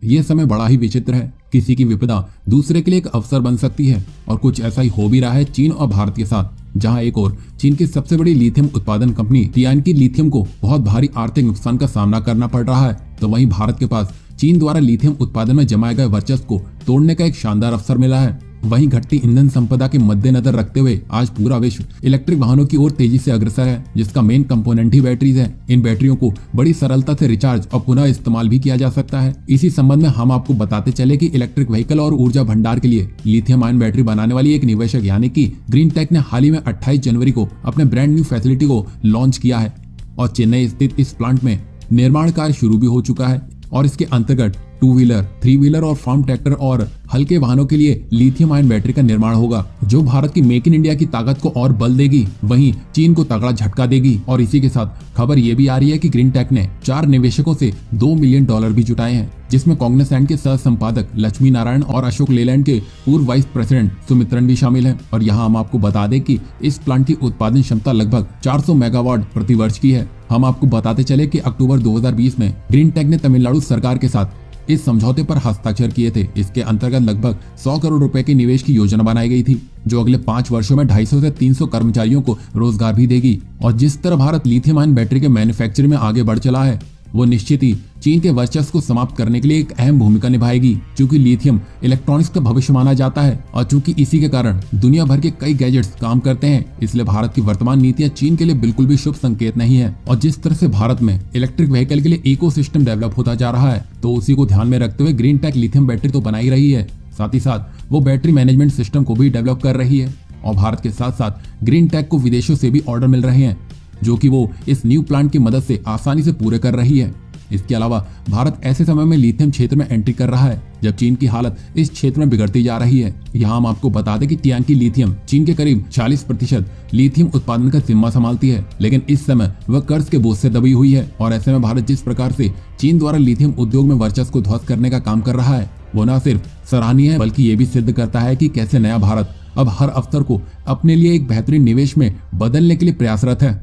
ये समय बड़ा ही विचित्र है। किसी की विपदा दूसरे के लिए एक अवसर बन सकती है और कुछ ऐसा ही हो भी रहा है चीन और भारत के साथ, जहां एक और चीन की सबसे बड़ी लिथियम उत्पादन कंपनी टियानकी लिथियम को बहुत भारी आर्थिक नुकसान का सामना करना पड़ रहा है, तो वहीं भारत के पास चीन द्वारा लिथियम उत्पादन में जमाए गए वर्चस्व को तोड़ने का एक शानदार अवसर मिला है। वहीं घटती ईंधन संपदा के मद्देनजर रखते हुए आज पूरा विश्व इलेक्ट्रिक वाहनों की ओर तेजी से अग्रसर है, जिसका मेन कंपोनेंट ही बैटरीज है। इन बैटरियों को बड़ी सरलता से रिचार्ज और पुनः इस्तेमाल भी किया जा सकता है। इसी संबंध में हम आपको बताते चले कि इलेक्ट्रिक व्हीकल और ऊर्जा भंडार के लिए लिथियम आयन बैटरी बनाने वाली एक निवेशक यानी कि ग्रीन टेक ने हाल ही में 28 जनवरी को अपने ब्रांड न्यू फैसिलिटी को लॉन्च किया है और चेन्नई स्थित इस प्लांट में निर्माण कार्य शुरू भी हो चुका है और इसके अंतर्गत 2 व्हीलर, 3 व्हीलर और फार्म ट्रैक्टर और हल्के वाहनों के लिए लिथियम आयन बैटरी का निर्माण होगा, जो भारत की मेक इन इंडिया की ताकत को और बल देगी, वहीं चीन को तगड़ा झटका देगी। और इसी के साथ खबर ये भी आ रही है कि ग्रीन टेक ने 4 निवेशकों से $2 मिलियन भी जुटाए हैं, जिसमें कॉग्निसेंट के सह संपादक लक्ष्मी नारायण और अशोक लेलैंड के पूर्व वाइस प्रेसिडेंट सुमित्रन भी शामिल हैं। और यहाँ हम आपको बता दें कि इस प्लांट की उत्पादन क्षमता लगभग 400 मेगावाट प्रति वर्ष की है। हम आपको बताते चले कि अक्टूबर 2020 में ग्रीन टेक ने तमिलनाडु सरकार के साथ इस समझौते पर हस्ताक्षर किए थे। इसके अंतर्गत लगभग 100 करोड़ रुपए की निवेश की योजना बनाई गई थी, जो अगले 5 वर्षों में 250 से 300 कर्मचारियों को रोजगार भी देगी। और जिस तरह भारत लिथियम आयन बैटरी के मैन्युफैक्चरिंग में आगे बढ़ चला है, वो निश्चित ही चीन के वर्चस्व को समाप्त करने के लिए एक अहम भूमिका निभाएगी, क्योंकि लिथियम इलेक्ट्रॉनिक्स का भविष्य माना जाता है और चूंकि इसी के कारण दुनिया भर के कई गैजेट्स काम करते हैं, इसलिए भारत की वर्तमान नीतियां चीन के लिए बिल्कुल भी शुभ संकेत नहीं है। और जिस तरह से भारत में इलेक्ट्रिक व्हीकल के लिए इकोसिस्टम डेवलप होता जा रहा है, तो उसी को ध्यान में रखते हुए ग्रीन टेक लिथियम बैटरी तो बना ही रही है, साथ ही साथ वो बैटरी मैनेजमेंट सिस्टम को भी डेवलप कर रही है। और भारत के साथ साथ ग्रीन टेक को विदेशों से भी ऑर्डर मिल रहे हैं, जो कि वो इस न्यू प्लांट की मदद से आसानी से पूरे कर रही है। इसके अलावा भारत ऐसे समय में लिथियम क्षेत्र में एंट्री कर रहा है जब चीन की हालत इस क्षेत्र में बिगड़ती जा रही है। यहाँ हम आपको बता दें कि टियानकी लिथियम चीन के करीब 40% लिथियम उत्पादन का जिम्मा संभालती है, लेकिन इस समय वह कर्ज के बोझ से दबी हुई है। और ऐसे में भारत जिस प्रकार से चीन द्वारा लिथियम उद्योग में वर्चस्व को ध्वस्त करने का काम कर रहा है, वो न सिर्फ सराहनीय है बल्कि ये भी सिद्ध करता है कि कैसे नया भारत अब हर अवसर को अपने लिए एक बेहतरीन निवेश में बदलने के लिए प्रयासरत है।